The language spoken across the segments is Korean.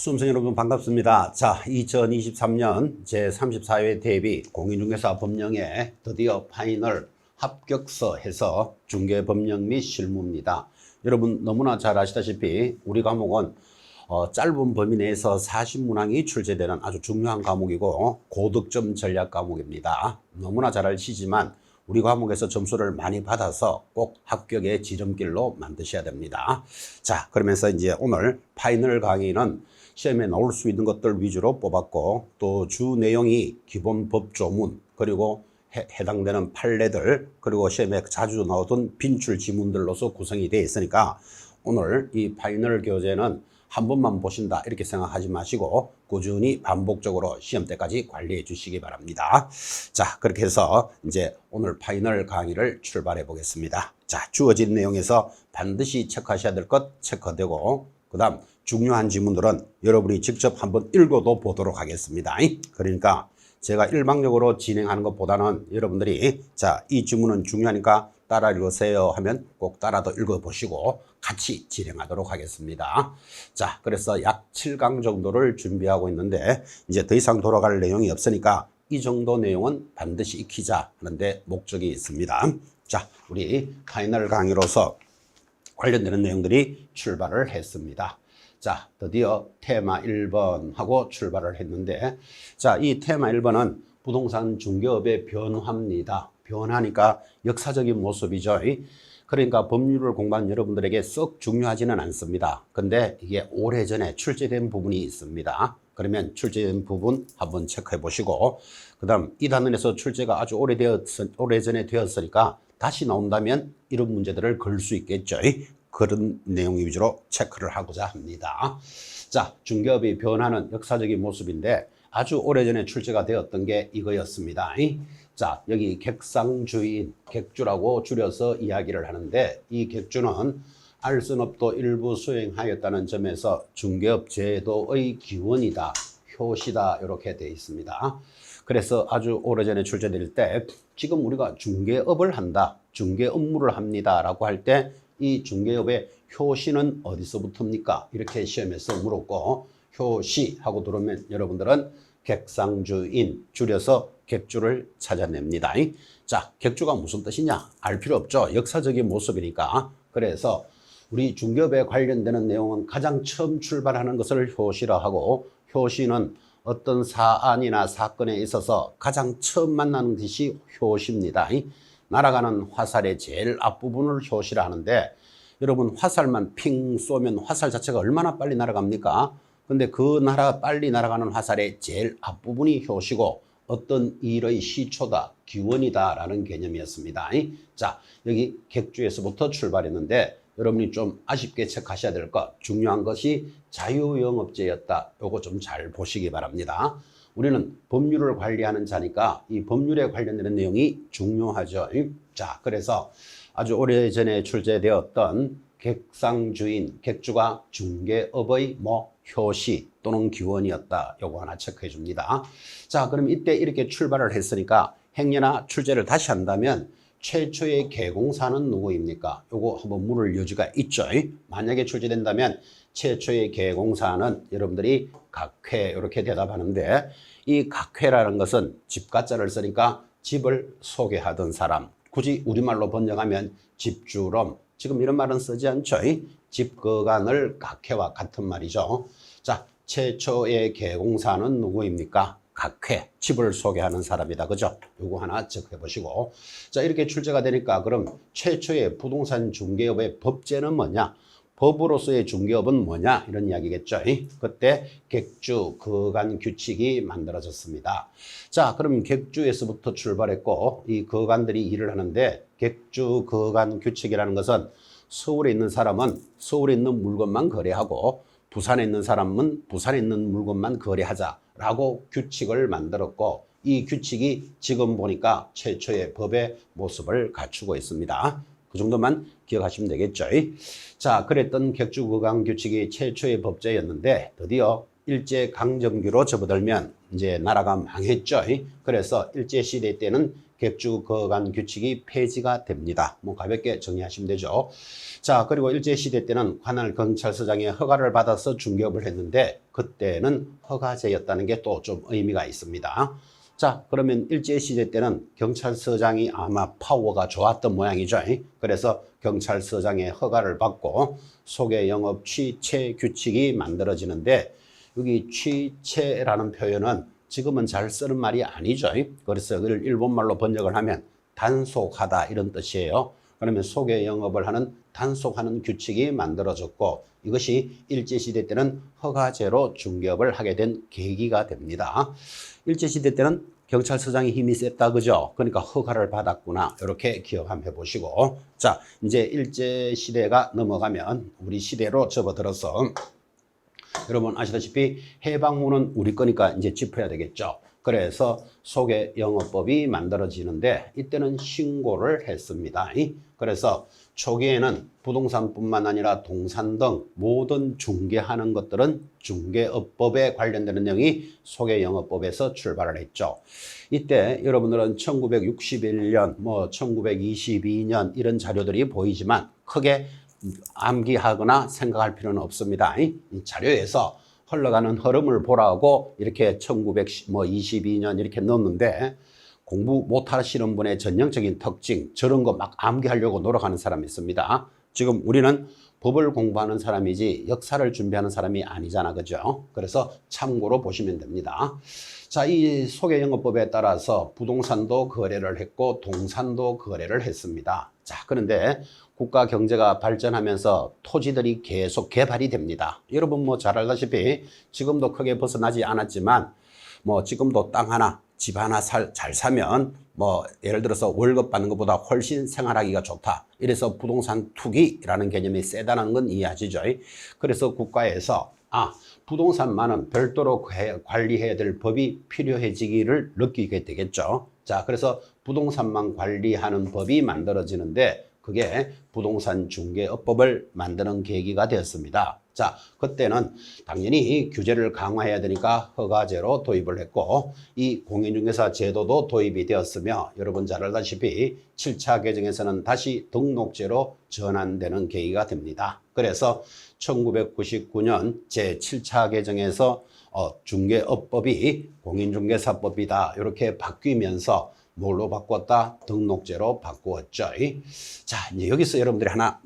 수험생 여러분 반갑습니다. 자, 2023년 제34회 대비 공인중개사 법령에 드디어 파이널 합격서 해서 중개법령 및 실무입니다. 여러분 너무나 잘 아시다시피 우리 과목은 짧은 범위 내에서 40문항이 출제되는 아주 중요한 과목이고 고득점 전략 과목입니다. 너무나 잘 아시지만 우리 과목에서 점수를 많이 받아서 꼭 합격의 지름길로 만드셔야 됩니다. 자, 그러면서 이제 오늘 파이널 강의는 시험에 나올 수 있는 것들 위주로 뽑았고 또 주 내용이 기본 법조문 그리고 해당되는 판례들 그리고 시험에 자주 나오던 빈출 지문들로서 구성이 되어 있으니까 오늘 이 파이널 교재는 한 번만 보신다 이렇게 생각하지 마시고 꾸준히 반복적으로 시험 때까지 관리해 주시기 바랍니다. 자, 그렇게 해서 이제 오늘 파이널 강의를 출발해 보겠습니다. 자, 주어진 내용에서 반드시 체크하셔야 될 것 체크되고 그 다음 중요한 지문들은 여러분이 직접 한번 읽어도 보도록 하겠습니다. 그러니까 제가 일방적으로 진행하는 것보다는 여러분들이 자, 이 지문은 중요하니까 따라 읽으세요 하면 꼭 따라도 읽어보시고 같이 진행하도록 하겠습니다. 자, 그래서 약 7강 정도를 준비하고 있는데 이제 더 이상 돌아갈 내용이 없으니까 이 정도 내용은 반드시 익히자 하는데 목적이 있습니다. 자, 우리 파이널 강의로서 관련되는 내용들이 출발을 했습니다. 자, 드디어 테마 1번 하고 출발을 했는데 자, 이 테마 1번은 부동산 중개업의 변화입니다. 변하니까 역사적인 모습이죠. 그러니까 법률을 공부한 여러분들에게 썩 중요하지는 않습니다. 근데 이게 오래전에 출제된 부분이 있습니다. 그러면 출제된 부분 한번 체크해 보시고 그 다음 이 단원에서 출제가 아주 오래전에 되었으니까 다시 나온다면 이런 문제들을 걸 수 있겠죠. 그런 내용 위주로 체크를 하고자 합니다. 자, 중개업이 변하는 역사적인 모습인데 아주 오래전에 출제가 되었던 게 이거였습니다. 자, 여기 객상주인, 객주라고 줄여서 이야기를 하는데 이 객주는 알선업도 일부 수행하였다는 점에서 중개업 제도의 기원이다, 효시다 이렇게 되어 있습니다. 그래서 아주 오래전에 출제될 때 지금 우리가 중개업을 한다, 중개 업무를 합니다 라고 할 때 이 중개업의 효시는 어디서부터입니까? 이렇게 시험에서 물었고 효시 하고 들어오면 여러분들은 객상주인 줄여서 객주를 찾아냅니다. 자, 객주가 무슨 뜻이냐? 알 필요 없죠. 역사적인 모습이니까. 그래서 우리 중개업에 관련되는 내용은 가장 처음 출발하는 것을 효시라 하고 효시는 어떤 사안이나 사건에 있어서 가장 처음 만나는 것이 효시입니다. 날아가는 화살의 제일 앞부분을 효시라 하는데 여러분 화살만 핑 쏘면 화살 자체가 얼마나 빨리 날아갑니까? 근데 그 빨리 날아가는 화살의 제일 앞부분이 효시고 어떤 일의 시초다, 기원이다 라는 개념이었습니다. 자, 여기 객주에서부터 출발했는데 여러분이 좀 아쉽게 체크하셔야 될 것, 중요한 것이 자유영업제였다. 요거 좀 잘 보시기 바랍니다. 우리는 법률을 관리하는 자니까 이 법률에 관련되는 내용이 중요하죠. 자, 그래서 아주 오래전에 출제되었던 객상주인, 객주가 중개업의 효시 또는 기원이었다. 요거 하나 체크해 줍니다. 자, 그럼 이때 이렇게 출발을 했으니까 행여나 출제를 다시 한다면 최초의 개공사는 누구입니까? 요거 한번 물을 여지가 있죠. 만약에 출제된다면 최초의 개공사는 여러분들이 각회 이렇게 대답하는데 이 각회라는 것은 집가자를 쓰니까 집을 소개하던 사람, 굳이 우리말로 번역하면 집주름, 지금 이런 말은 쓰지 않죠. 집거간을 각회와 같은 말이죠. 자, 최초의 개공사는 누구입니까? 각회, 집을 소개하는 사람이다. 그죠? 요거 하나 체크해 보시고. 자, 이렇게 출제가 되니까 그럼 최초의 부동산 중개업의 법제는 뭐냐? 법으로서의 중개업은 뭐냐? 이런 이야기겠죠. 그때 객주 거간 규칙이 만들어졌습니다. 자, 그럼 객주에서부터 출발했고 이 거간들이 일을 하는데 객주 거간 규칙이라는 것은 서울에 있는 사람은 서울에 있는 물건만 거래하고 부산에 있는 사람은 부산에 있는 물건만 거래하자라고 규칙을 만들었고 이 규칙이 지금 보니까 최초의 법의 모습을 갖추고 있습니다. 그 정도만 기억하시면 되겠죠. 자, 그랬던 객주거간 규칙이 최초의 법제였는데 드디어 일제강점기로 접어들면 이제 나라가 망했죠. 그래서 일제시대 때는 객주 거간 규칙이 폐지가 됩니다. 뭐 가볍게 정리하시면 되죠. 자, 그리고 일제시대 때는 관할 경찰서장의 허가를 받아서 중개업을 했는데 그때는 허가제였다는 게 또 좀 의미가 있습니다. 자, 그러면 일제시대 때는 경찰서장이 아마 파워가 좋았던 모양이죠. 그래서 경찰서장의 허가를 받고 소개영업 취체 규칙이 만들어지는데 여기 취체라는 표현은 지금은 잘 쓰는 말이 아니죠. 그래서 그걸 일본말로 번역을 하면 단속하다 이런 뜻이에요. 그러면 소개영업을 하는 단속하는 규칙이 만들어졌고 이것이 일제시대 때는 허가제로 중개업을 하게 된 계기가 됩니다. 일제시대 때는 경찰서장이 힘이 셌다 그죠? 그러니까 허가를 받았구나 이렇게 기억 한번 해보시고 자 이제 일제시대가 넘어가면 우리 시대로 접어들어서 여러분 아시다시피 해방후는 우리 거니까 이제 짚어야 되겠죠. 그래서 소개영업법이 만들어지는데 이때는 신고를 했습니다. 그래서 초기에는 부동산뿐만 아니라 동산 등 모든 중개하는 것들은 중개업법에 관련되는 내용이 소개영업법에서 출발을 했죠. 이때 여러분들은 1961년, 1922년 이런 자료들이 보이지만 크게 암기하거나 생각할 필요는 없습니다. 이 자료에서 흘러가는 흐름을 보라고 이렇게 1922년 이렇게 넣었는데 공부 못하시는 분의 전형적인 특징 저런 거 막 암기하려고 노력하는 사람이 있습니다. 지금 우리는 법을 공부하는 사람이지 역사를 준비하는 사람이 아니잖아 그죠? 그래서 참고로 보시면 됩니다. 자, 이 소개영업법에 따라서 부동산도 거래를 했고 동산도 거래를 했습니다. 자, 그런데 국가 경제가 발전하면서 토지들이 계속 개발이 됩니다. 여러분 뭐 잘 알다시피 지금도 크게 벗어나지 않았지만 지금도 땅 하나 집 하나 잘 사면 예를 들어서 월급 받는 것보다 훨씬 생활하기가 좋다. 이래서 부동산 투기라는 개념이 세다는 건 이해하시죠? 그래서 국가에서 부동산만은 별도로 관리해야 될 법이 필요해지기를 느끼게 되겠죠. 자, 그래서 부동산만 관리하는 법이 만들어지는데 그게 부동산 중개업법을 만드는 계기가 되었습니다. 자, 그때는 당연히 규제를 강화해야 되니까 허가제로 도입을 했고 이 공인중개사 제도도 도입이 되었으며 여러분 잘 알다시피 7차 개정에서는 다시 등록제로 전환되는 계기가 됩니다. 그래서 1999년 제7차 개정에서 중개업법이 공인중개사법이다 이렇게 바뀌면서 뭘로 바꿨다? 등록제로 바꾸었죠. 자, 이제 여기서 여러분들이 하나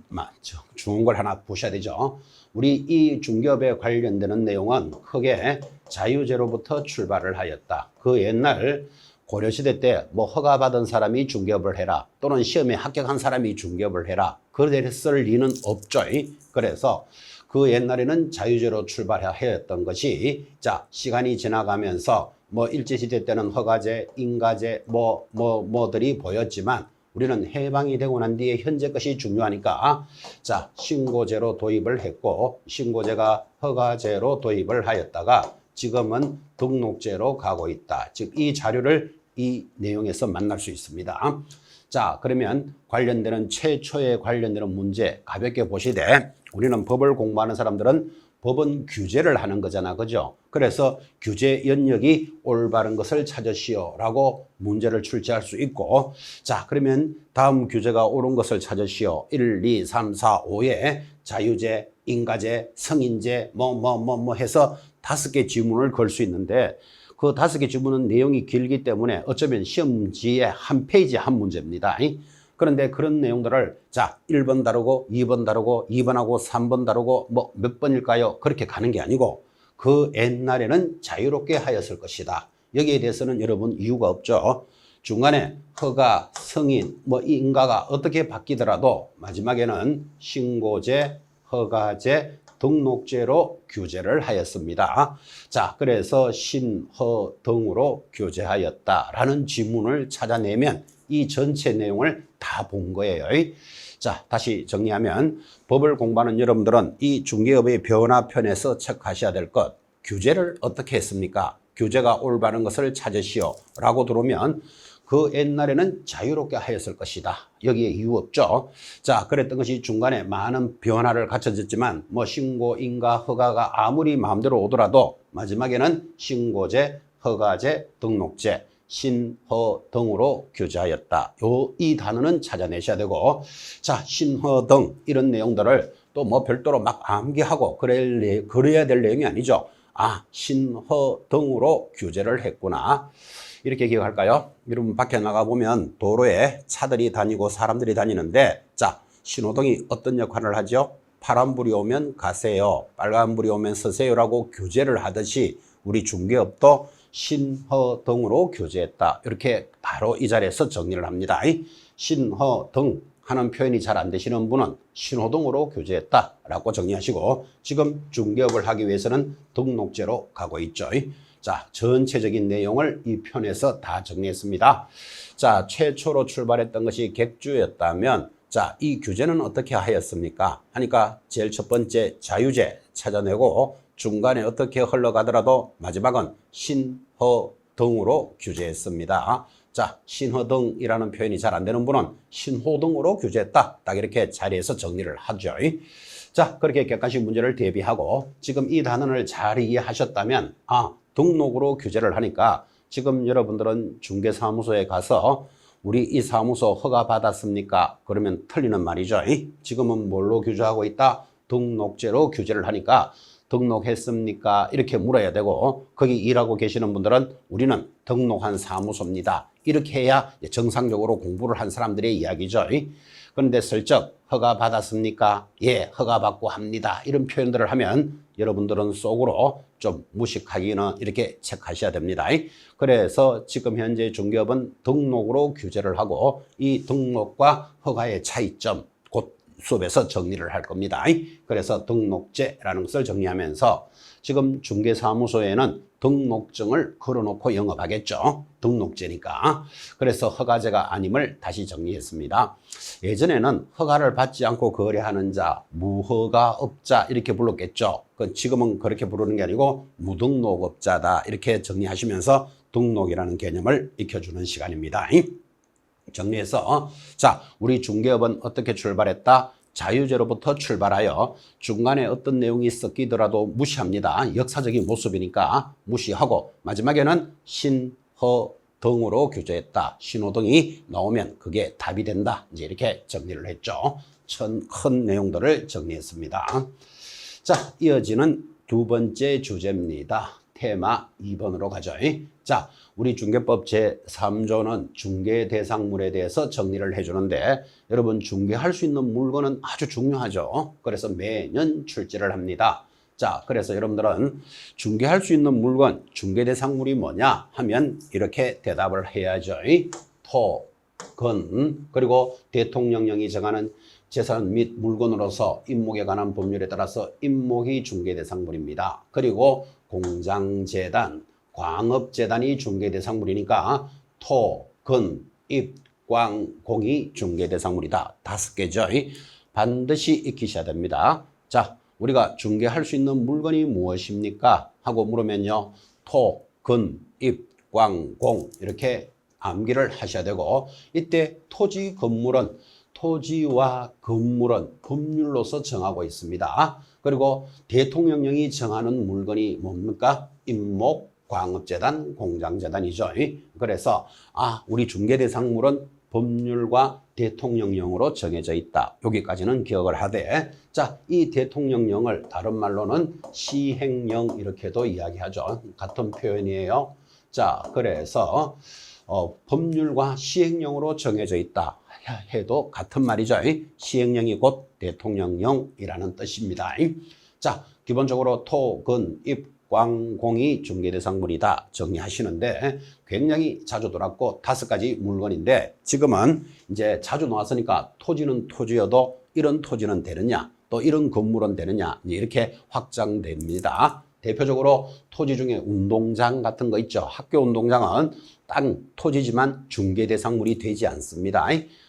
좋은 걸 하나 보셔야 되죠. 우리 이 중개업에 관련되는 내용은 크게 자유제로부터 출발을 하였다. 그 옛날 고려시대 때 허가받은 사람이 중개업을 해라 또는 시험에 합격한 사람이 중개업을 해라 그랬을 리는 없죠. 그래서 그 옛날에는 자유제로 출발하였던 것이 자 시간이 지나가면서 일제시대 때는 허가제, 인가제 뭐들이 보였지만 우리는 해방이 되고 난 뒤에 현재 것이 중요하니까 자 신고제로 도입을 했고 신고제가 허가제로 도입을 하였다가 지금은 등록제로 가고 있다. 즉 이 자료를 이 내용에서 만날 수 있습니다. 자 그러면 관련되는 최초에 관련되는 문제 가볍게 보시되 우리는 법을 공부하는 사람들은 법은 규제를 하는 거잖아 그죠? 그래서 규제 연역이 올바른 것을 찾으시오 라고 문제를 출제할 수 있고 자 그러면 다음 규제가 옳은 것을 찾으시오 1, 2, 3, 4, 5에 자유제, 인가제, 성인제 해서 5개 지문을 걸 수 있는데 그 5개 지문은 내용이 길기 때문에 어쩌면 시험지에 한 페이지 한 문제입니다. 그런데 그런 내용들을 자 1번 다루고 2번 다루고 2번하고 3번 다루고 몇 번일까요? 그렇게 가는 게 아니고 그 옛날에는 자유롭게 하였을 것이다. 여기에 대해서는 여러분 이유가 없죠. 중간에 허가, 승인, 인가가 어떻게 바뀌더라도 마지막에는 신고제, 허가제, 등록제로 규제를 하였습니다. 자, 그래서 신허 등으로 규제하였다라는 지문을 찾아내면 이 전체 내용을 다 본 거예요. 자, 다시 정리하면 법을 공부하는 여러분들은 이 중개업의 변화편에서 체크하셔야 될 것, 규제를 어떻게 했습니까? 규제가 올바른 것을 찾으시오 라고 들어오면 그 옛날에는 자유롭게 하였을 것이다. 여기에 이유 없죠. 자, 그랬던 것이 중간에 많은 변화를 갖춰졌지만 신고, 인가, 허가가 아무리 마음대로 오더라도 마지막에는 신고제, 허가제, 등록제 신허 등으로 규제하였다. 이 단어는 찾아내셔야 되고, 자, 신허 등 이런 내용들을 또 뭐 별도로 막 암기하고 그래야 될 내용이 아니죠. 아, 신허 등으로 규제를 했구나. 이렇게 기억할까요? 여러분 밖에 나가보면 도로에 차들이 다니고 사람들이 다니는데, 자, 신호등이 어떤 역할을 하죠? 파란불이 오면 가세요, 빨간불이 오면 서세요라고 규제를 하듯이 우리 중개업도 신허등으로 규제했다. 이렇게 바로 이 자리에서 정리를 합니다. 신허등 하는 표현이 잘 안 되시는 분은 신호등으로 규제했다라고 정리하시고, 지금 중개업을 하기 위해서는 등록제로 가고 있죠. 자, 전체적인 내용을 이 편에서 다 정리했습니다. 자, 최초로 출발했던 것이 객주였다면, 자, 이 규제는 어떻게 하였습니까? 하니까 제일 첫 번째 자유제 찾아내고, 중간에 어떻게 흘러가더라도 마지막은 신허등으로 규제했습니다. 자, 신허등이라는 표현이 잘 안 되는 분은 신호등으로 규제했다. 딱 이렇게 자리에서 정리를 하죠. 자, 그렇게 객관식 문제를 대비하고 지금 이 단원을 잘 이해하셨다면, 아, 등록으로 규제를 하니까 지금 여러분들은 중개사무소에 가서 우리 이 사무소 허가 받았습니까? 그러면 틀리는 말이죠. 지금은 뭘로 규제하고 있다? 등록제로 규제를 하니까 등록했습니까? 이렇게 물어야 되고, 거기 일하고 계시는 분들은 우리는 등록한 사무소입니다. 이렇게 해야 정상적으로 공부를 한 사람들의 이야기죠. 그런데 슬쩍 허가 받았습니까? 예, 허가 받고 합니다. 이런 표현들을 하면 여러분들은 속으로 좀 무식하기는 이렇게 체크하셔야 됩니다. 그래서 지금 현재 중개업은 등록으로 규제를 하고, 이 등록과 허가의 차이점 곧 수업에서 정리를 할 겁니다. 그래서 등록제라는 것을 정리하면서 지금 중개사무소에는 등록증을 걸어놓고 영업하겠죠. 등록제니까. 그래서 허가제가 아님을 다시 정리했습니다. 예전에는 허가를 받지 않고 거래하는 자, 무허가업자 이렇게 불렀겠죠. 지금은 그렇게 부르는 게 아니고 무등록업자다 이렇게 정리하시면서 등록이라는 개념을 익혀주는 시간입니다. 정리해서, 자, 우리 중개업은 어떻게 출발했다? 자유제로부터 출발하여 중간에 어떤 내용이 섞이더라도 무시합니다. 역사적인 모습이니까 무시하고, 마지막에는 신허등으로 규제했다. 신호등이 나오면 그게 답이 된다. 이제 이렇게 정리를 했죠. 큰 내용들을 정리했습니다. 자, 이어지는 두 번째 주제입니다. 테마 2번으로 가죠. 자, 우리 중개법 제3조는 중개대상물에 대해서 정리를 해주는데, 여러분 중개할 수 있는 물건은 아주 중요하죠. 그래서 매년 출제를 합니다. 자, 그래서 여러분들은 중개할 수 있는 물건, 중개대상물이 뭐냐 하면 이렇게 대답을 해야죠. 토, 건, 그리고 대통령령이 정하는 재산 및 물건으로서 임목에 관한 법률에 따라서 임목이 중개대상물입니다. 그리고 공장재단, 광업재단이 중개대상물이니까 토, 건, 입, 광, 공이 중개대상물이다. 5개죠. 반드시 익히셔야 됩니다. 자, 우리가 중개할 수 있는 물건이 무엇입니까? 하고 물으면요, 토, 건, 입, 광, 공 이렇게 암기를 하셔야 되고, 이때 토지, 건물은 토지와 건물은 법률로서 정하고 있습니다. 그리고 대통령령이 정하는 물건이 뭡니까? 임목, 광업재단, 공장재단이죠. 그래서 우리 중개대상물은 법률과 대통령령으로 정해져 있다. 여기까지는 기억을 하되, 자, 이 대통령령을 다른 말로는 시행령 이렇게도 이야기하죠. 같은 표현이에요. 자, 그래서 법률과 시행령으로 정해져 있다 해도 같은 말이죠. 시행령이 곧 대통령령이라는 뜻입니다. 자, 기본적으로 토, 건, 입, 광, 공이 중개대상물이다 정리하시는데, 굉장히 자주 돌았고 5가지 물건인데, 지금은 이제 자주 나왔으니까 토지는 토지여도 이런 토지는 되느냐, 또 이런 건물은 되느냐, 이렇게 확장됩니다. 대표적으로 토지 중에 운동장 같은 거 있죠. 학교 운동장은 땅, 토지지만 중개대상물이 되지 않습니다.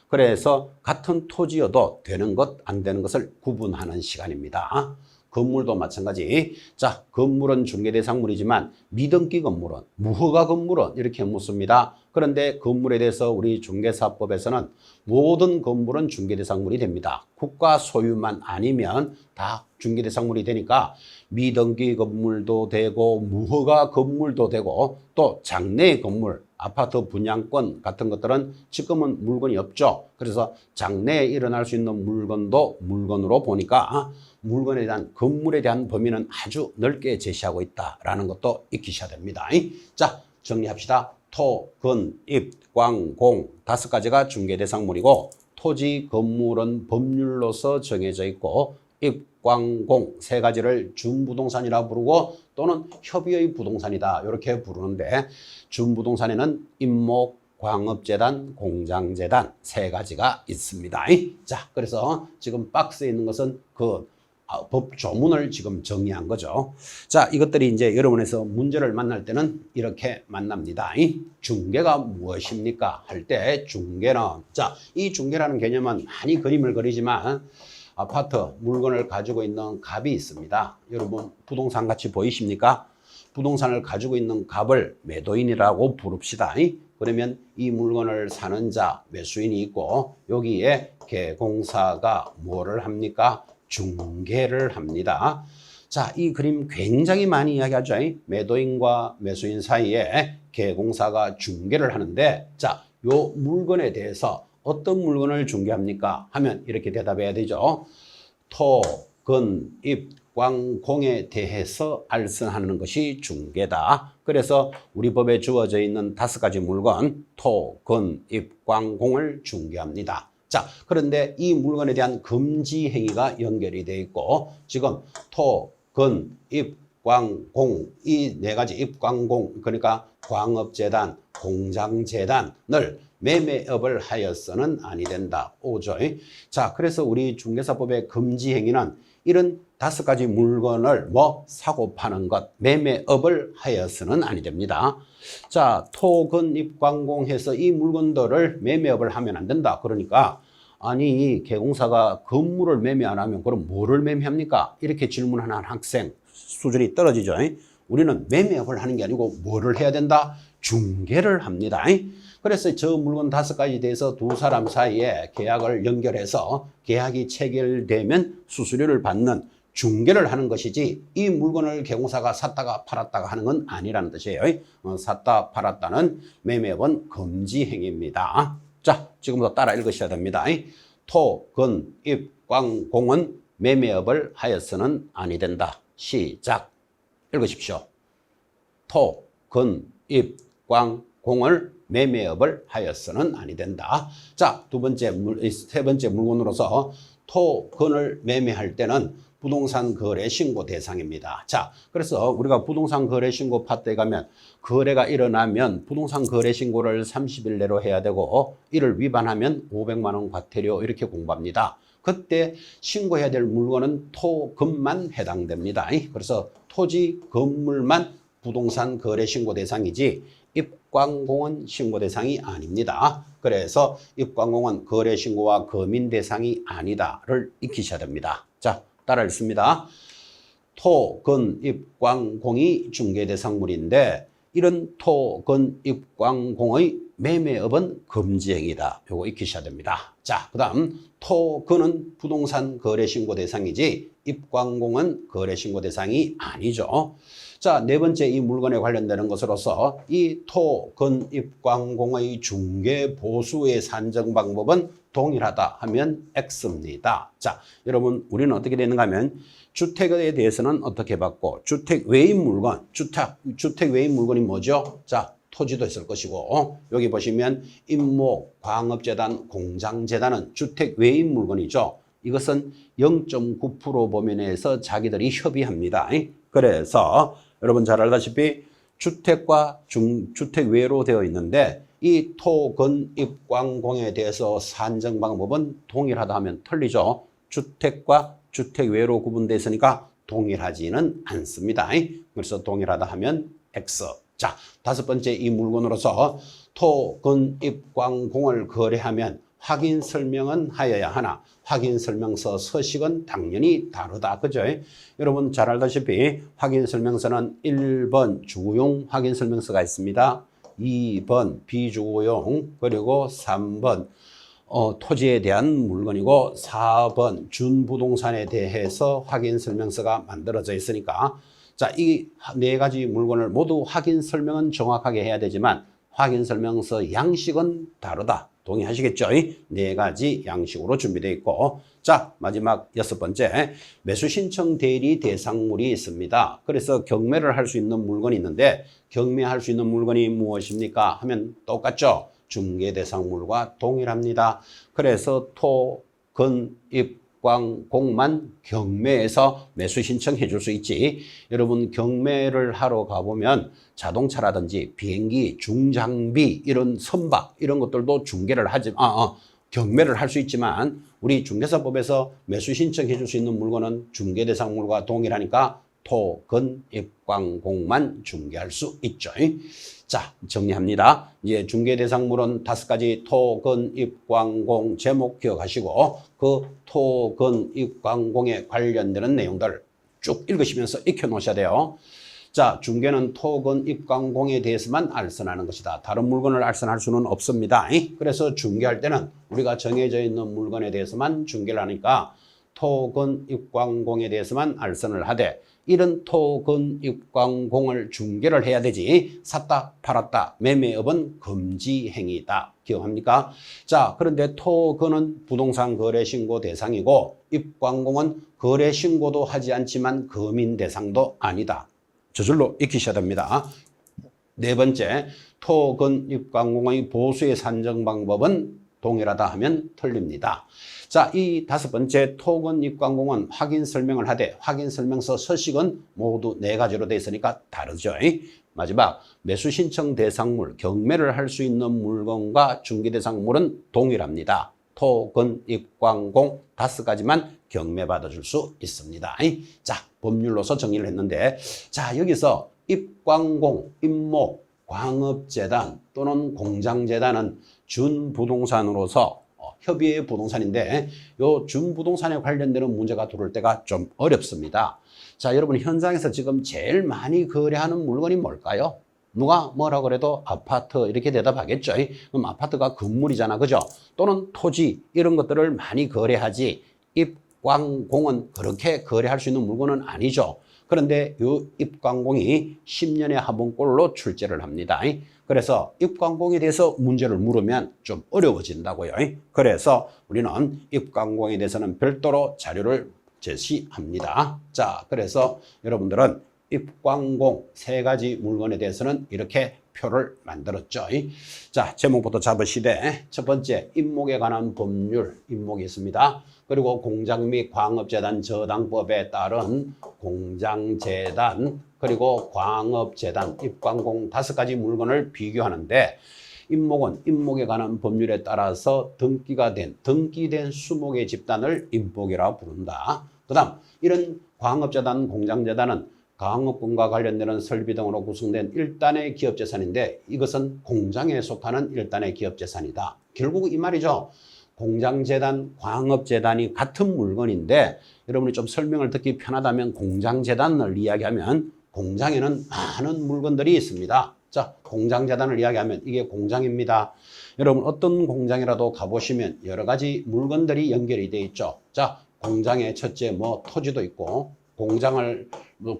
그래서 같은 토지여도 되는 것, 안 되는 것을 구분하는 시간입니다. 건물도 마찬가지. 자, 건물은 중개대상물이지만 미등기 건물은, 무허가 건물은 이렇게 묻습니다. 그런데 건물에 대해서 우리 중개사법에서는 모든 건물은 중개대상물이 됩니다. 국가 소유만 아니면 다 중개대상물이 되니까 미등기 건물도 되고 무허가 건물도 되고 또 장내 건물, 아파트 분양권 같은 것들은 지금은 물건이 없죠. 그래서 장내에 일어날 수 있는 물건도 물건으로 보니까 물건에 대한 건물에 대한 범위는 아주 넓게 제시하고 있다라는 것도 익히셔야 됩니다. 자, 정리합시다. 토, 근, 입, 광, 공 5가지가 중개대상물이고 토지, 건물은 법률로서 정해져 있고 입, 광, 공 3가지를 준부동산이라 부르고 또는 협의의 부동산이다 이렇게 부르는데 준부동산에는 임목, 광업재단, 공장재단 3가지가 있습니다. 자, 그래서 지금 박스에 있는 것은 그 법 조문을 지금 정리한 거죠. 자, 이것들이 이제 여러분에서 문제를 만날 때는 이렇게 만납니다. 중개가 무엇입니까? 할 때 중개는, 자, 이 중개라는 개념은 많이 그림을 그리지만 아파트 물건을 가지고 있는 갑이 있습니다. 여러분 부동산 같이 보이십니까? 부동산을 가지고 있는 갑을 매도인이라고 부릅시다. 그러면 이 물건을 사는 자, 매수인이 있고 여기에 개공사가 뭐를 합니까? 중개를 합니다. 자, 이 그림 굉장히 많이 이야기하죠. 매도인과 매수인 사이에 개공사가 중개를 하는데 자, 요 물건에 대해서 어떤 물건을 중개합니까? 하면 이렇게 대답해야 되죠. 토, 근, 입, 광, 공에 대해서 알선하는 것이 중개다. 그래서 우리 법에 주어져 있는 5가지 물건 토, 근, 입, 광, 공을 중개합니다. 자, 그런데 이 물건에 대한 금지 행위가 연결이 되어 있고 지금 토, 근, 입, 광, 공 이 4가지 입, 광, 공 그러니까 광업재단, 공장재단을 매매업을 하여서는 아니 된다. 5조. 자, 그래서 우리 중개사법의 금지 행위는 이런 5가지 물건을 사고 파는 것, 매매업을 하여서는 아니 됩니다. 자, 토, 근, 입, 광, 공 해서 이 물건들을 매매업을 하면 안 된다. 그러니까 아니 개공사가 건물을 매매 안 하면 그럼 뭐를 매매합니까? 이렇게 질문하는 학생 수준이 떨어지죠. 우리는 매매업을 하는 게 아니고 뭐를 해야 된다? 중개를 합니다. 그래서 저 물건 5가지에 대해서 두 사람 사이에 계약을 연결해서 계약이 체결되면 수수료를 받는 중개를 하는 것이지 이 물건을 개공사가 샀다가 팔았다가 하는 건 아니라는 뜻이에요. 샀다 팔았다는 매매업은 금지 행위입니다. 자, 지금부터 따라 읽으셔야 됩니다. 토, 근, 입, 광, 공은 매매업을 하여서는 아니 된다. 시작. 읽으십시오. 토, 근, 입, 광, 공을 매매업을 하여서는 아니 된다. 자, 세 번째 물건으로서 토, 근을 매매할 때는 부동산 거래 신고 대상입니다. 자, 그래서 우리가 부동산 거래 신고 파트에 가면 거래가 일어나면 부동산 거래 신고를 30일 내로 해야 되고 이를 위반하면 500만 원 과태료 이렇게 공부합니다. 그때 신고해야 될 물건은 토, 근만 해당됩니다. 그래서 토지, 건물만 부동산 거래 신고 대상이지 입광공은 신고 대상이 아닙니다. 그래서 입광공은 거래 신고와 거민 대상이 아니다를 익히셔야 됩니다. 자, 따라 읽습니다. 토, 근, 입, 광, 공이 중개대상물인데 이런 토, 근, 입, 광, 공의 매매업은 금지행위다. 요거 익히셔야 됩니다. 자, 그 다음 토, 근은 부동산 거래신고 대상이지 입, 광, 공은 거래신고 대상이 아니죠. 자, 4번째 이 물건에 관련되는 것으로서 이 토, 근, 입, 광, 공의 중개 보수의 산정 방법은 동일하다 하면 X입니다. 자, 여러분 우리는 어떻게 되는가 하면 주택에 대해서는 어떻게 받고 주택 외인 물건, 주택 외인 물건이 뭐죠? 자, 토지도 있을 것이고 여기 보시면 임목, 광업재단, 공장재단은 주택 외인 물건이죠. 이것은 0.9% 범위 내에서 자기들이 협의합니다. 그래서 여러분 잘 알다시피 주택과 주택 외로 되어 있는데 이 토, 근, 입, 광, 공에 대해서 산정 방법은 동일하다 하면 틀리죠. 주택과 주택 외로 구분되어 있으니까 동일하지는 않습니다. 그래서 동일하다 하면 X. 자, 5번째 이 물건으로서 토, 근, 입, 광, 공을 거래하면 확인 설명은 하여야 하나 확인 설명서 서식은 당연히 다르다. 그죠? 여러분 잘 알다시피 확인 설명서는 1번 주거용 확인 설명서가 있습니다. 2번 비주거용 그리고 3번 토지에 대한 물건이고 4번 준부동산에 대해서 확인 설명서가 만들어져 있으니까 자, 이 네 가지 물건을 모두 확인 설명은 정확하게 해야 되지만 확인 설명서 양식은 다르다. 동의하시겠죠? 네 가지 양식으로 준비되어 있고 자, 마지막 6번째 매수 신청 대리 대상물이 있습니다. 그래서 경매를 할 수 있는 물건이 있는데 경매할 수 있는 물건이 무엇입니까? 하면 똑같죠? 중개 대상물과 동일합니다. 그래서 토, 건, 입, 광, 공만 경매에서 매수 신청해 줄 수 있지. 여러분 경매를 하러 가보면 자동차라든지 비행기, 중장비 이런 선박 이런 것들도 중개를 하지 경매를 할 수 있지만 우리 중개사법에서 매수 신청해 줄 수 있는 물건은 중개 대상물과 동일하니까 토, 건, 입, 광, 공만 중개할 수 있죠. 자, 정리합니다. 이제 중개 대상물은 5가지 토, 건, 입, 광, 공 제목 기억하시고 그 토, 건, 입, 광, 공에 관련되는 내용들 쭉 읽으시면서 익혀 놓으셔야 돼요. 자, 중개는 토, 건, 입, 광, 공에 대해서만 알선하는 것이다. 다른 물건을 알선할 수는 없습니다. 그래서 중개할 때는 우리가 정해져 있는 물건에 대해서만 중개를 하니까 토, 건, 입, 광, 공에 대해서만 알선을 하되 이런 토, 건, 입, 광, 공을 중개를 해야 되지 샀다, 팔았다, 매매업은 금지 행위다. 기억합니까? 자, 그런데 토, 건은 부동산 거래 신고 대상이고 입, 광, 공은 거래 신고도 하지 않지만 금인 대상도 아니다. 저절로 익히셔야 됩니다. 네 번째, 토, 건, 입, 광, 공의 보수의 산정 방법은 동일하다 하면 틀립니다. 자, 이 5번째 토, 건, 입, 광, 공은 확인 설명을 하되 확인 설명서 서식은 모두 4가지로 되어 있으니까 다르죠. 마지막 매수 신청 대상물, 경매를 할 수 있는 물건과 중개 대상물은 동일합니다. 토, 건, 입, 광, 공 5가지만 경매 받아줄 수 있습니다. 자, 법률로서 정의를 했는데 자, 여기서 입, 광, 공, 임목, 광업재단 또는 공장재단은 준부동산으로서 협의의 부동산인데 요 준부동산에 관련되는 문제가 들어올 때가 좀 어렵습니다. 자, 여러분 현장에서 지금 제일 많이 거래하는 물건이 뭘까요? 누가 뭐라 그래도 아파트 이렇게 대답하겠죠. 그럼 아파트가 건물이잖아. 그죠? 또는 토지 이런 것들을 많이 거래하지 입광공은 그렇게 거래할 수 있는 물건은 아니죠. 그런데 이 입광공이 10년에 한 번꼴로 출제를 합니다. 그래서 입광공에 대해서 문제를 물으면 좀 어려워진다고요. 그래서 우리는 입광공에 대해서는 별도로 자료를 제시합니다. 자, 그래서 여러분들은 입광공 3가지 물건에 대해서는 이렇게 표를 만들었죠. 자, 제목부터 잡으시되 첫 번째 임목에 관한 법률 임목이 있습니다. 그리고 공장 및 광업재단 저당법에 따른 공장재단 그리고 광업재단 입광공 5가지 물건을 비교하는데 임목은 임목에 관한 법률에 따라서 등기된 수목의 집단을 임목이라 부른다. 그 다음 이런 광업재단 공장재단은 광업군과 관련되는 설비 등으로 구성된 일단의 기업재산인데 이것은 공장에 속하는 일단의 기업재산이다. 결국 이 말이죠. 공장재단, 광업재단이 같은 물건인데 여러분이 좀 설명을 듣기 편하다면 공장재단을 이야기하면 공장에는 많은 물건들이 있습니다. 자, 공장재단을 이야기하면 이게 공장입니다. 여러분 어떤 공장이라도 가보시면 여러 가지 물건들이 연결이 되어 있죠. 자, 공장에 첫째 토지도 있고 공장을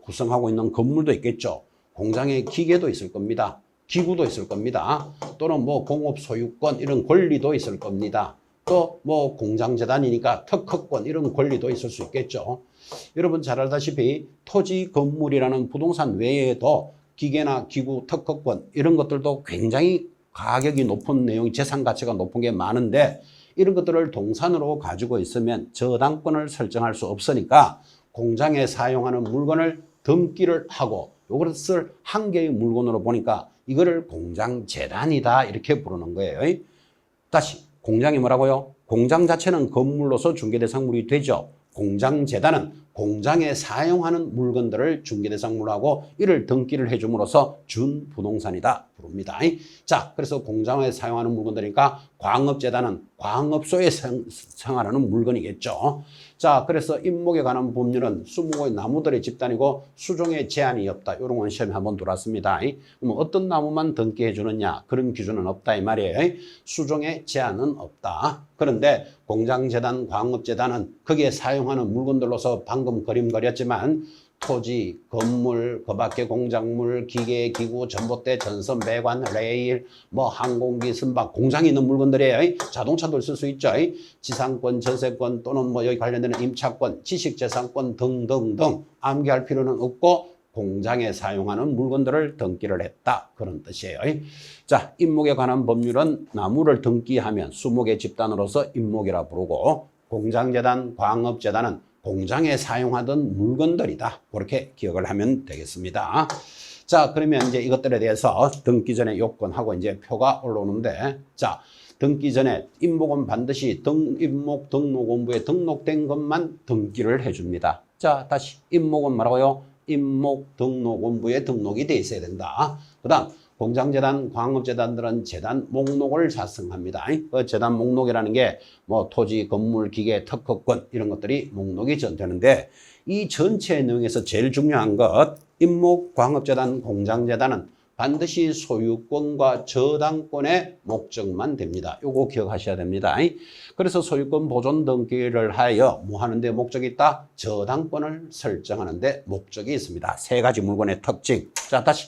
구성하고 있는 건물도 있겠죠. 공장에 기계도 있을 겁니다. 기구도 있을 겁니다. 또는 공업 소유권 이런 권리도 있을 겁니다. 또 공장재단이니까 특허권 이런 권리도 있을 수 있겠죠. 여러분 잘 알다시피 토지 건물이라는 부동산 외에도 기계나 기구 특허권 이런 것들도 굉장히 가격이 높은 내용, 재산 가치가 높은 게 많은데 이런 것들을 동산으로 가지고 있으면 저당권을 설정할 수 없으니까 공장에 사용하는 물건을 등기를 하고 이것을 한 개의 물건으로 보니까 이거를 공장재단이다 이렇게 부르는 거예요. 다시 공장이 뭐라고요? 공장 자체는 건물로서 중개대상물이 되죠. 공장재단은 공장에 사용하는 물건들을 중개대상물하고 이를 등기를 해줌으로써 준부동산이다 부릅니다. 자, 그래서 공장에 사용하는 물건들이니까 광업재단은 광업소에 생활하는 물건이겠죠. 자, 그래서 임목에 관한 법률은 20개의 나무들의 집단이고 수종에 제한이 없다. 이런 건 시험에 한번 들어왔습니다. 그럼 어떤 나무만 등기해 주느냐? 그런 기준은 없다 이 말이에요. 수종에 제한은 없다. 그런데 공장재단, 광업재단은 거기에 사용하는 물건들로서 방금 그림 그렸지만 토지, 건물, 그 밖에 공작물, 기계, 기구, 전봇대, 전선, 배관, 레일, 뭐 항공기, 선박, 공장에 있는 물건들이에요. 자동차도 쓸 수 있죠. 지상권, 전세권 또는 뭐 여기 관련되는 임차권, 지식재산권 등등등 암기할 필요는 없고 공장에 사용하는 물건들을 등기를 했다. 그런 뜻이에요. 자, 임목에 관한 법률은 나무를 등기하면 20개 집단으로서 임목이라 부르고 공장재단, 광업재단은 공장에 사용하던 물건들이다. 그렇게 기억을 하면 되겠습니다. 자, 그러면 이제 이것들에 대해서 등기 전에 요건하고 이제 표가 올라오는데, 자, 등기 전에 임목은 반드시 임목 등록원부에 등록된 것만 등기를 해줍니다. 자, 다시 임목은 뭐라고요? 임목 등록원부에 등록이 돼 있어야 된다. 그 다음 공장재단, 광업재단들은 재단 목록을 작성합니다. 그 재단 목록이라는 게 뭐 토지, 건물, 기계, 특허권 이런 것들이 목록이 되는데 이 전체 내용에서 제일 중요한 것 임목, 광업재단, 공장재단은 반드시 소유권과 저당권의 목적만 됩니다. 요거 기억하셔야 됩니다. 그래서 소유권 보존 등기를 하여 뭐 하는데 목적이 있다? 저당권을 설정하는 데 목적이 있습니다. 세 가지 물건의 특징. 자, 다시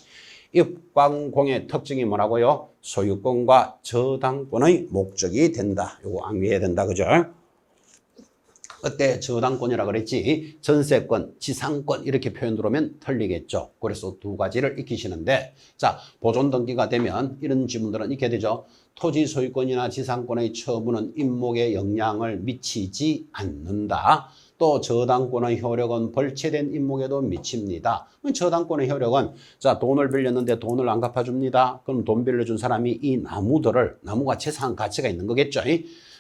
입광공의 특징이 뭐라고요? 소유권과 저당권의 목적이 된다. 요거 암기해야 된다. 그죠? 그때 저당권이라 그랬지 전세권, 지상권 이렇게 표현 들어오면 틀리겠죠. 그래서 두 가지를 익히시는데 자, 보존 등기가 되면 이런 지문들은 익혀야 되죠. 토지 소유권이나 지상권의 처분은 임목에 영향을 미치지 않는다. 또 저당권의 효력은 벌채된 임목에도 미칩니다. 저당권의 효력은 자, 돈을 빌렸는데 돈을 안 갚아줍니다. 그럼 돈 빌려준 사람이 이 나무들을 나무가 재산 가치가 있는 거겠죠.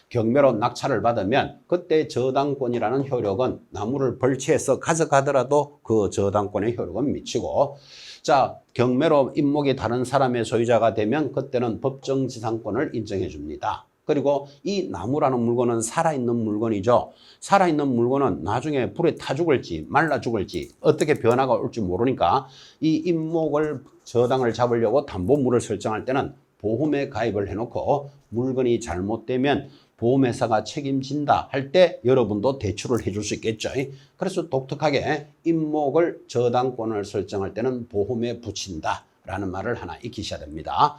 경매로 낙찰을 받으면 그때 저당권이라는 효력은 나무를 벌채해서 가져가더라도 그 저당권의 효력은 미치고 자, 경매로 임목이 다른 사람의 소유자가 되면 그때는 법정지상권을 인정해 줍니다. 그리고 이 나무라는 물건은 살아있는 물건이죠. 살아있는 물건은 나중에 불에 타 죽을지 말라 죽을지 어떻게 변화가 올지 모르니까 이 임목을 저당을 잡으려고 담보물을 설정할 때는 보험에 가입을 해놓고 물건이 잘못되면 보험회사가 책임진다 할 때 여러분도 대출을 해줄 수 있겠죠. 그래서 독특하게 임목을 저당권을 설정할 때는 보험에 붙인다 라는 말을 하나 익히셔야 됩니다.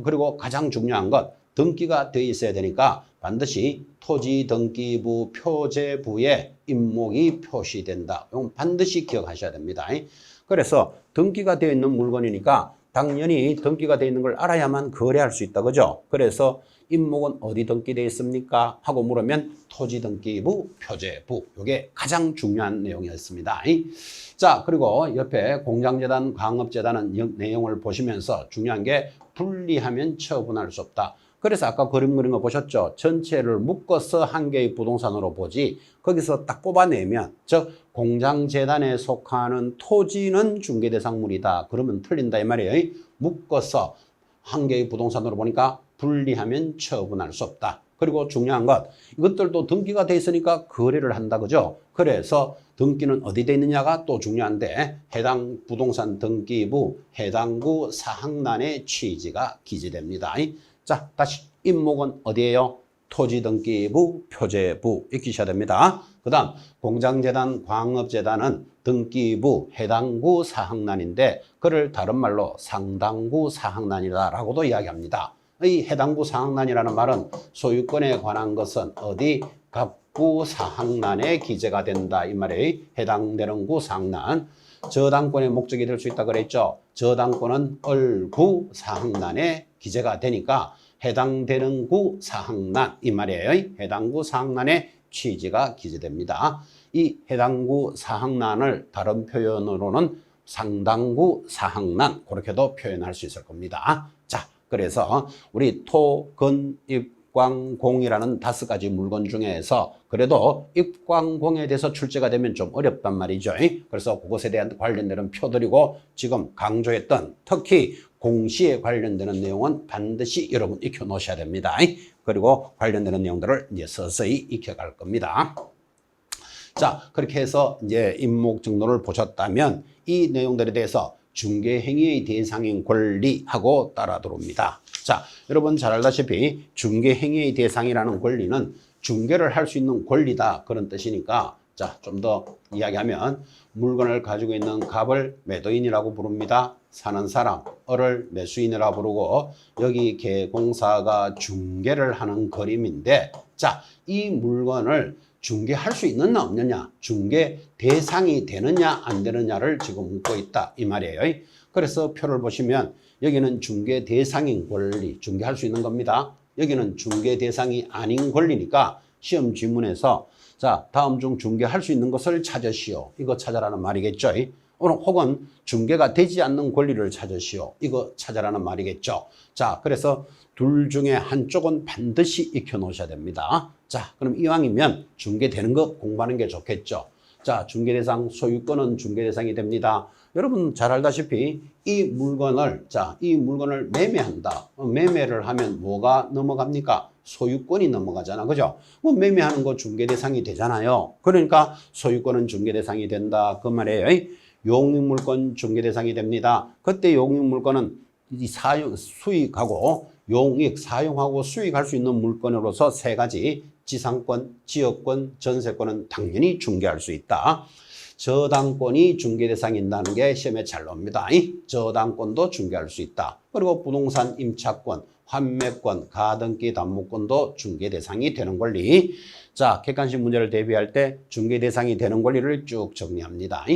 그리고 가장 중요한 것 등기가 되어 있어야 되니까 반드시 토지등기부 표제부에 임목이 표시된다. 이건 반드시 기억하셔야 됩니다. 그래서 등기가 되어 있는 물건이니까 당연히 등기가 되어 있는 걸 알아야만 거래할 수 있다. 그죠? 그래서 임목은 어디 등기되어 있습니까? 하고 물으면 토지등기부 표제부. 이게 가장 중요한 내용이었습니다. 자, 그리고 옆에 공장재단, 광업재단은 내용을 보시면서 중요한 게 분리하면 처분할 수 없다. 그래서 아까 그림 그린 거 보셨죠? 전체를 묶어서 한 개의 부동산으로 보지 거기서 딱 뽑아내면 즉 공장재단에 속하는 토지는 중개대상물이다. 그러면 틀린다 이 말이에요. 묶어서 한 개의 부동산으로 보니까 분리하면 처분할 수 없다. 그리고 중요한 것 이것들도 등기가 돼 있으니까 거래를 한다. 그죠? 그래서 등기는 어디 돼 있느냐가 또 중요한데 해당 부동산 등기부 해당구 사항란에 취지가 기재됩니다. 자, 다시 임목은 어디예요? 토지등기부 표제부 익히셔야 됩니다. 그 다음 공장재단, 광업재단은 등기부 해당구 사항란인데 그를 다른 말로 상당구 사항란이라고도 이야기합니다. 이 해당구 사항란이라는 말은 소유권에 관한 것은 어디 각구 사항란에 기재가 된다 이 말이에요. 해당되는 구 사항란. 저당권의 목적이 될 수 있다 그랬죠. 저당권은 얼구 사항란에 기재가 되니까 해당되는 구 사항란 이 말이에요. 해당구 사항란에 취지가 기재됩니다. 이 해당구 사항란을 다른 표현으로는 상당구 사항란 그렇게도 표현할 수 있을 겁니다. 자, 그래서 우리 토, 건, 입, 입광공이라는 5가지 물건 중에서 그래도 입광공에 대해서 출제가 되면 좀 어렵단 말이죠. 그래서 그것에 대한 관련되는 표들이고 지금 강조했던 특히 공시에 관련되는 내용은 반드시 여러분 익혀 놓으셔야 됩니다. 그리고 관련되는 내용들을 이제 서서히 익혀갈 겁니다. 자, 그렇게 해서 이제 임목정론을 보셨다면 이 내용들에 대해서 중개행위의 대상인 권리하고 따라 들어옵니다. 자, 여러분 잘 알다시피 중개행위의 대상이라는 권리는 중개를 할 수 있는 권리다 그런 뜻이니까 자, 좀 더 이야기하면 물건을 가지고 있는 갑을 매도인이라고 부릅니다. 사는 사람, 을을 매수인이라고 부르고 여기 개공사가 중개를 하는 그림인데 자, 이 물건을 중개할 수 있느냐 없느냐, 중개 대상이 되느냐 안 되느냐를 지금 묻고 있다 이 말이에요. 그래서 표를 보시면 여기는 중개 대상인 권리, 중개할 수 있는 겁니다. 여기는 중개 대상이 아닌 권리니까 시험 지문에서 자, 다음 중 중개할 수 있는 것을 찾으시오. 이거 찾아라는 말이겠죠. 혹은 중개가 되지 않는 권리를 찾으시오. 이거 찾아라는 말이겠죠. 자, 그래서 둘 중에 한쪽은 반드시 익혀 놓으셔야 됩니다. 자, 그럼 이왕이면 중개되는 거 공부하는 게 좋겠죠. 자, 중개대상 소유권은 중개대상이 됩니다. 여러분 잘 알다시피 이 물건을 매매한다. 매매를 하면 뭐가 넘어갑니까? 소유권이 넘어가잖아. 그죠? 뭐 매매하는 거 중개대상이 되잖아요. 그러니까 소유권은 중개대상이 된다. 그 말이에요. 용익물권 중개대상이 됩니다. 그때 용익물권은 이 수익하고 용익, 사용하고 수익할 수 있는 물건으로서 3가지 지상권, 지역권, 전세권은 당연히 중개할 수 있다. 저당권이 중개대상인다는 게 시험에 잘 나옵니다. 저당권도 중개할 수 있다. 그리고 부동산 임차권, 환매권, 가등기 담보권도 중개대상이 되는 권리. 자, 객관식 문제를 대비할 때 중개대상이 되는 권리를 쭉 정리합니다.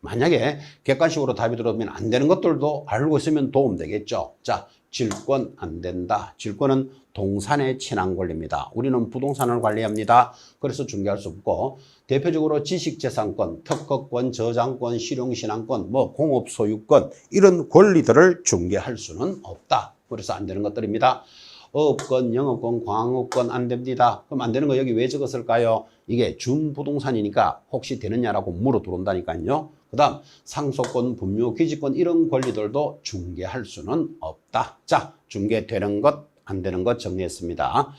만약에 객관식으로 답이 들어오면 안 되는 것들도 알고 있으면 도움되겠죠. 자, 질권 안 된다. 질권은 동산에 친한 권리입니다. 우리는 부동산을 관리합니다. 그래서 중개할 수 없고 대표적으로 지식재산권, 특허권, 저장권, 실용신앙권, 공업소유권 이런 권리들을 중개할 수는 없다. 그래서 안 되는 것들입니다. 어업권, 영업권, 광업권 안 됩니다. 그럼 안 되는 거 여기 왜 적었을까요? 이게 준부동산이니까 혹시 되느냐라고 물어 들어온다니까요. 그 다음 상속권, 분묘, 기지권 이런 권리들도 중개할 수는 없다. 자, 중개되는 것, 안 되는 것 정리했습니다.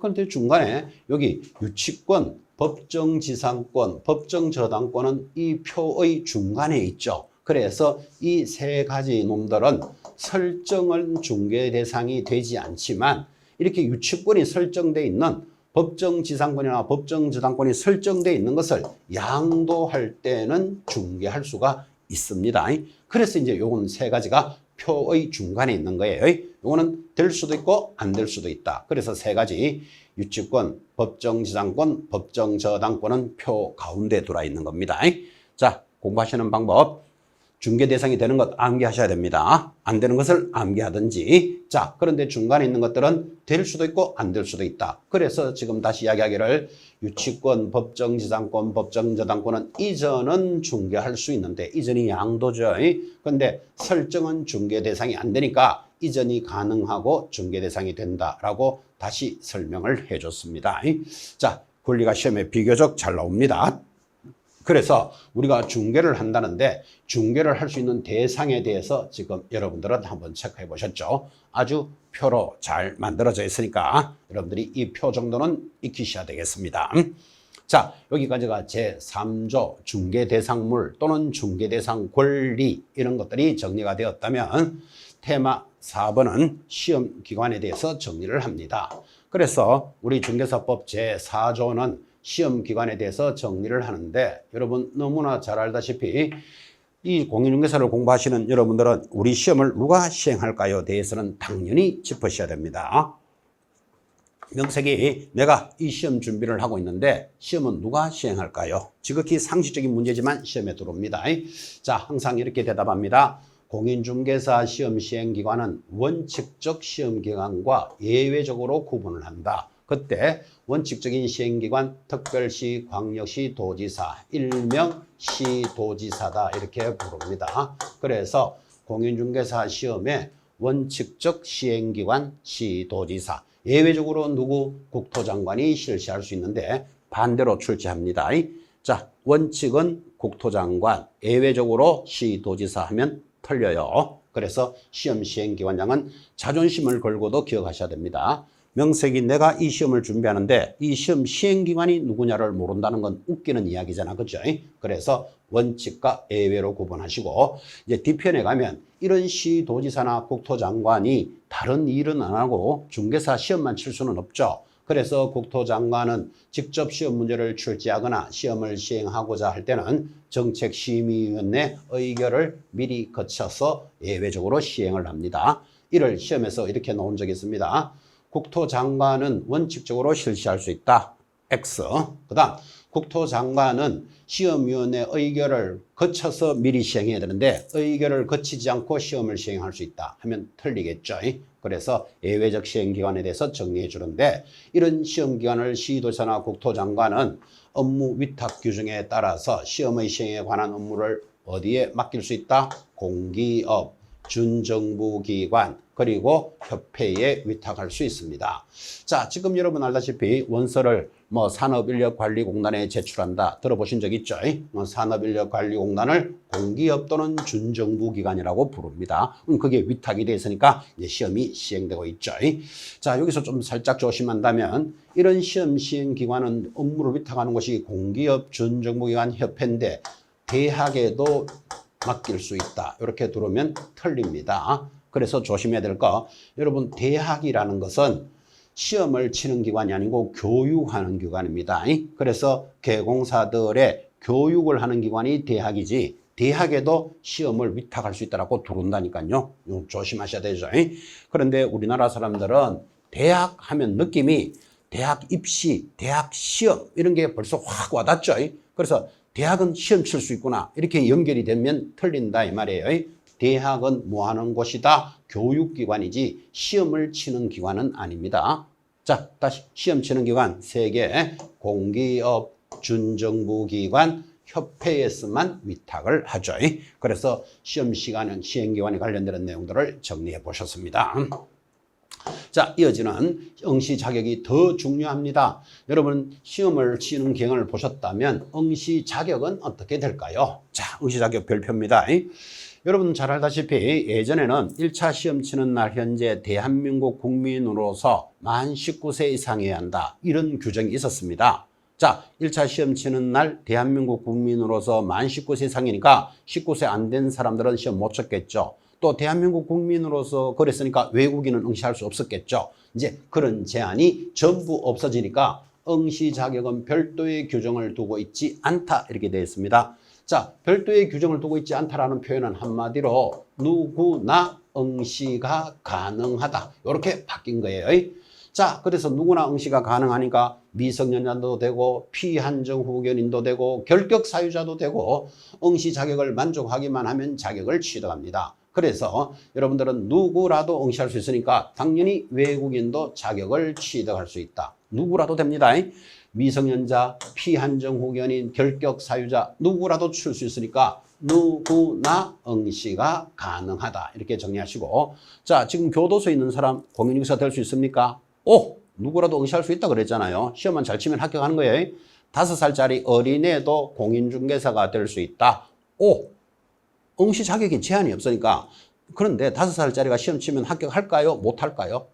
그런데 중간에 여기 유치권, 법정지상권, 법정저당권은 이 표의 중간에 있죠. 그래서 이 3가지 놈들은 설정은 중개 대상이 되지 않지만 이렇게 유치권이 설정되어 있는 법정지상권이나 법정저당권이 설정되어 있는 것을 양도할 때는 중개할 수가 있습니다. 그래서 이제 요건 3가지가 표의 중간에 있는 거예요. 요거는 될 수도 있고 안 될 수도 있다. 그래서 3가지 유치권, 법정지상권, 법정저당권은 표 가운데 들어와 있는 겁니다. 자, 공부하시는 방법. 중개 대상이 되는 것 암기하셔야 됩니다. 안 되는 것을 암기하든지. 자, 그런데 중간에 있는 것들은 될 수도 있고 안 될 수도 있다. 그래서 지금 다시 이야기하기를 유치권, 법정지상권, 법정저당권은 이전은 중개할 수 있는데 이전이 양도죠. 그런데 설정은 중개 대상이 안 되니까 이전이 가능하고 중개 대상이 된다라고 다시 설명을 해줬습니다. 자, 권리가 시험에 비교적 잘 나옵니다. 그래서 우리가 중개를 한다는데 중개를 할 수 있는 대상에 대해서 지금 여러분들은 한번 체크해 보셨죠. 아주 표로 잘 만들어져 있으니까 여러분들이 이 표 정도는 익히셔야 되겠습니다. 자, 여기까지가 제3조 중개대상물 또는 중개대상 권리 이런 것들이 정리가 되었다면 테마 4번은 시험기관에 대해서 정리를 합니다. 그래서 우리 중개사법 제4조는 시험기관에 대해서 정리를 하는데 여러분 너무나 잘 알다시피 이 공인중개사를 공부하시는 여러분들은 우리 시험을 누가 시행할까요? 대해서는 당연히 짚으셔야 됩니다. 명색이 내가 이 시험 준비를 하고 있는데 시험은 누가 시행할까요? 지극히 상식적인 문제지만 시험에 들어옵니다. 자, 항상 이렇게 대답합니다. 공인중개사 시험 시행기관은 원칙적 시험기관과 예외적으로 구분을 한다. 그때 원칙적인 시행기관 특별시, 광역시, 도지사, 일명 시도지사다 이렇게 부릅니다. 그래서 공인중개사 시험에 원칙적 시행기관 시도지사 예외적으로 누구? 국토장관이 실시할 수 있는데 반대로 출제합니다. 자, 원칙은 국토장관, 예외적으로 시도지사 하면 틀려요. 그래서 시험 시행기관장은 자존심을 걸고도 기억하셔야 됩니다. 명색이 내가 이 시험을 준비하는데 이 시험 시행기관이 누구냐를 모른다는 건 웃기는 이야기잖아. 그죠? 그래서 원칙과 예외로 구분하시고 이제 뒤편에 가면 이런 시도지사나 국토장관이 다른 일은 안 하고 중개사 시험만 칠 수는 없죠. 그래서 국토장관은 직접 시험 문제를 출제하거나 시험을 시행하고자 할 때는 정책심의위원회 의결을 미리 거쳐서 예외적으로 시행을 합니다. 이를 시험에서 이렇게 놓은 적이 있습니다. 국토장관은 원칙적으로 실시할 수 있다. X. 그 다음 국토장관은 시험위원회 의결을 거쳐서 미리 시행해야 되는데 의결을 거치지 않고 시험을 시행할 수 있다 하면 틀리겠죠. 그래서 예외적 시행기관에 대해서 정리해 주는데 이런 시험기관을 시도지사나 국토장관은 업무 위탁 규정에 따라서 시험의 시행에 관한 업무를 어디에 맡길 수 있다? 공기업, 준정부기관, 그리고 협회에 위탁할 수 있습니다. 자, 지금 여러분 알다시피 원서를 산업인력관리공단에 제출한다. 들어보신 적 있죠? 산업인력관리공단을 공기업 또는 준정부기관이라고 부릅니다. 그게 위탁이 돼 있으니까 이제 시험이 시행되고 있죠. 자, 여기서 좀 살짝 조심한다면 이런 시험 시행기관은 업무를 위탁하는 것이 공기업, 준정부기관, 협회인데 대학에도 맡길 수 있다. 이렇게 들으면 틀립니다. 그래서 조심해야 될 거, 여러분 대학이라는 것은 시험을 치는 기관이 아니고 교육하는 기관입니다. 그래서 개공사들의 교육을 하는 기관이 대학이지 대학에도 시험을 위탁할 수 있다고 들은다니까요. 조심하셔야 되죠. 그런데 우리나라 사람들은 대학 하면 느낌이 대학 입시, 대학 시험 이런 게 벌써 확 와닿죠. 그래서 대학은 시험 칠 수 있구나 이렇게 연결이 되면 틀린다 이 말이에요. 대학은 뭐 하는 곳이다? 교육기관이지 시험을 치는 기관은 아닙니다. 자, 다시 시험 치는 기관 3개, 공기업, 준정부기관, 협회에서만 위탁을 하죠. 그래서 시험 시간은 시행기관에 관련된 내용들을 정리해 보셨습니다. 자, 이어지는 응시 자격이 더 중요합니다. 여러분 시험을 치는 경향을 보셨다면 응시 자격은 어떻게 될까요? 자, 응시 자격 별표입니다. 여러분 잘 알다시피 예전에는 1차 시험 치는 날 현재 대한민국 국민으로서 만 19세 이상이어야 한다. 이런 규정이 있었습니다. 자, 1차 시험 치는 날 대한민국 국민으로서 만 19세 이상이니까 19세 안 된 사람들은 시험 못 쳤겠죠. 또 대한민국 국민으로서 그랬으니까 외국인은 응시할 수 없었겠죠. 이제 그런 제한이 전부 없어지니까 응시 자격은 별도의 규정을 두고 있지 않다 이렇게 되어 있습니다. 자, 별도의 규정을 두고 있지 않다라는 표현은 한마디로 누구나 응시가 가능하다 이렇게 바뀐 거예요. 자, 그래서 누구나 응시가 가능하니까 미성년자도 되고 피한정 후견인도 되고 결격 사유자도 되고 응시 자격을 만족하기만 하면 자격을 취득합니다. 그래서 여러분들은 누구라도 응시할 수 있으니까 당연히 외국인도 자격을 취득할 수 있다. 누구라도 됩니다. 미성년자, 피한정 후견인, 결격 사유자 누구라도 칠 수 있으니까 누구나 응시가 가능하다. 이렇게 정리하시고 자, 지금 교도소에 있는 사람 공인중개사 될 수 있습니까? 누구라도 응시할 수 있다 그랬잖아요. 시험만 잘 치면 합격하는 거예요. 5살짜리 어린애도 공인중개사가 될 수 있다. 응시 자격이 제한이 없으니까. 그런데 5살짜리가 시험 치면 합격할까요? 못할까요?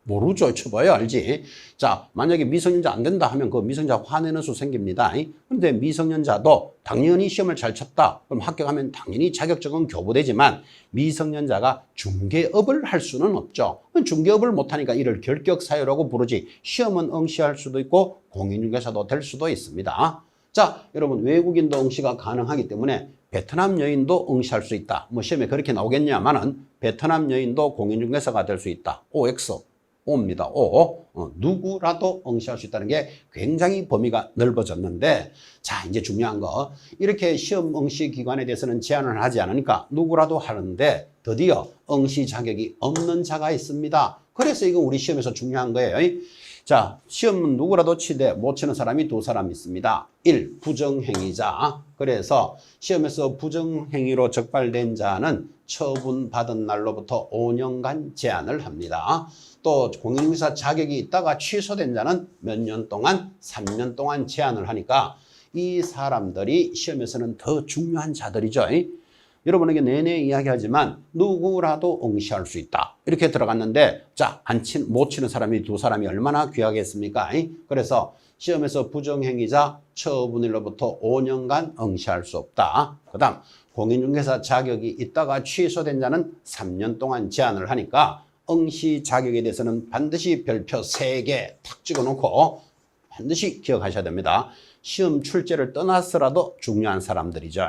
모르죠. 쳐봐야 알지. 자, 만약에 미성년자 안 된다 하면 그 미성년자 화내는 수 생깁니다. 그런데 미성년자도 당연히 시험을 잘 쳤다. 그럼 합격하면 당연히 자격증은 교부되지만 미성년자가 중개업을 할 수는 없죠. 중개업을 못하니까 이를 결격사유라고 부르지. 시험은 응시할 수도 있고 공인중개사도 될 수도 있습니다. 자, 여러분 외국인도 응시가 가능하기 때문에 베트남 여인도 응시할 수 있다. 시험에 그렇게 나오겠냐마는 베트남 여인도 공인중개사가 될 수 있다. OX. O입니다. 누구라도 응시할 수 있다는 게 굉장히 범위가 넓어졌는데 자, 이제 중요한 거 이렇게 시험 응시 기관에 대해서는 제한을 하지 않으니까 누구라도 하는데 드디어 응시 자격이 없는 자가 있습니다. 그래서 이거 우리 시험에서 중요한 거예요. 자, 시험은 누구라도 치되 못 치는 사람이 두 사람 있습니다. 1. 부정행위자. 그래서 시험에서 부정행위로 적발된 자는 처분받은 날로부터 5년간 제한을 합니다. 또 공인중개사 자격이 있다가 취소된 자는 몇 년 동안? 3년 동안 제한을 하니까 이 사람들이 시험에서는 더 중요한 자들이죠. 여러분에게 내내 이야기하지만 누구라도 응시할 수 있다. 이렇게 들어갔는데 자, 못 치는 사람이 두 사람이 얼마나 귀하겠습니까? 그래서 시험에서 부정행위자 처분일로부터 5년간 응시할 수 없다. 그 다음 공인중개사 자격이 있다가 취소된 자는 3년 동안 제한을 하니까 응시 자격에 대해서는 반드시 별표 3개 탁 찍어놓고 반드시 기억하셔야 됩니다. 시험 출제를 떠나서라도 중요한 사람들이죠.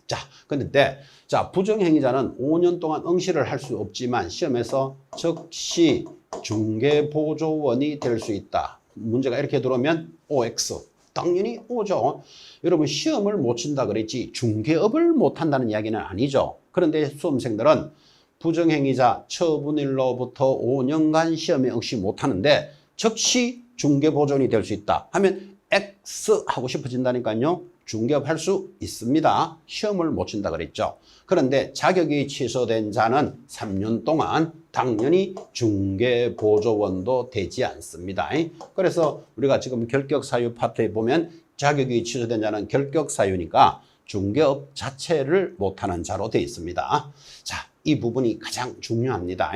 자, 근데 자, 부정행위자는 5년 동안 응시를 할 수 없지만 시험에서 즉시 중개보조원이 될 수 있다. 문제가 이렇게 들어오면 OX. 당연히 O죠. 여러분 시험을 못 친다 그랬지 중개업을 못 한다는 이야기는 아니죠. 그런데 수험생들은 부정행위자 처분일로부터 5년간 시험에 응시 못 하는데 즉시 중개보조원이 될 수 있다 하면 X 하고 싶어진다니까요. 중개업 할 수 있습니다. 시험을 못 친다 그랬죠. 그런데 자격이 취소된 자는 3년 동안 당연히 중개보조원도 되지 않습니다. 그래서 우리가 지금 결격사유 파트에 보면 자격이 취소된 자는 결격사유니까 중개업 자체를 못하는 자로 되어 있습니다. 자, 이 부분이 가장 중요합니다.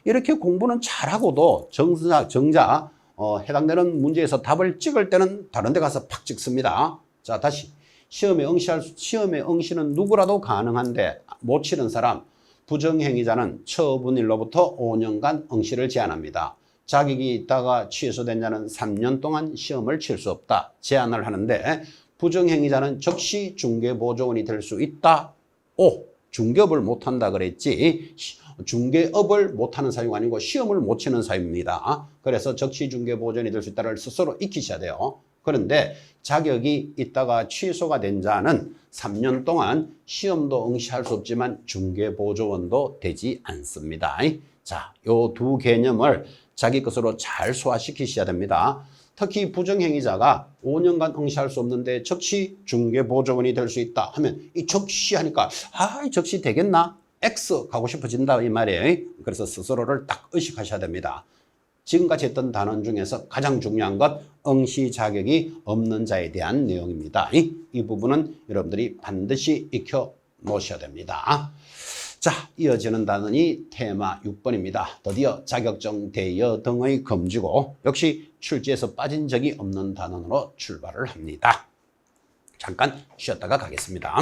이렇게 공부는 잘하고도 정작 해당되는 문제에서 답을 찍을 때는 다른 데 가서 팍 찍습니다. 자, 다시 시험에 응시는 누구라도 가능한데 못 치는 사람 부정행위자는 처분일로부터 5년간 응시를 제한합니다. 자격이 있다가 취소된 자는 3년 동안 시험을 칠 수 없다. 제한을 하는데 부정행위자는 즉시 중개보조원이 될 수 있다. 중개업을 못한다 그랬지. 중개업을 못하는 사유가 아니고 시험을 못 치는 사유입니다. 그래서 즉시 중개보조원이 될 수 있다를 스스로 익히셔야 돼요. 그런데 자격이 있다가 취소가 된 자는 3년 동안 시험도 응시할 수 없지만 중개보조원도 되지 않습니다. 자, 요 두 개념을 자기 것으로 잘 소화시키셔야 됩니다. 특히 부정행위자가 5년간 응시할 수 없는데 즉시 중개보조원이 될 수 있다 하면 이 즉시 하니까 즉시 되겠나? X 가고 싶어진다 이 말이에요. 그래서 스스로를 딱 의식하셔야 됩니다. 지금까지 했던 단원 중에서 가장 중요한 것 응시 자격이 없는 자에 대한 내용입니다. 이 부분은 여러분들이 반드시 익혀 놓으셔야 됩니다. 자, 이어지는 단원이 테마 6번입니다. 드디어 자격증 대여 등의 검지고 역시 출제에서 빠진 적이 없는 단원으로 출발을 합니다. 잠깐 쉬었다가 가겠습니다.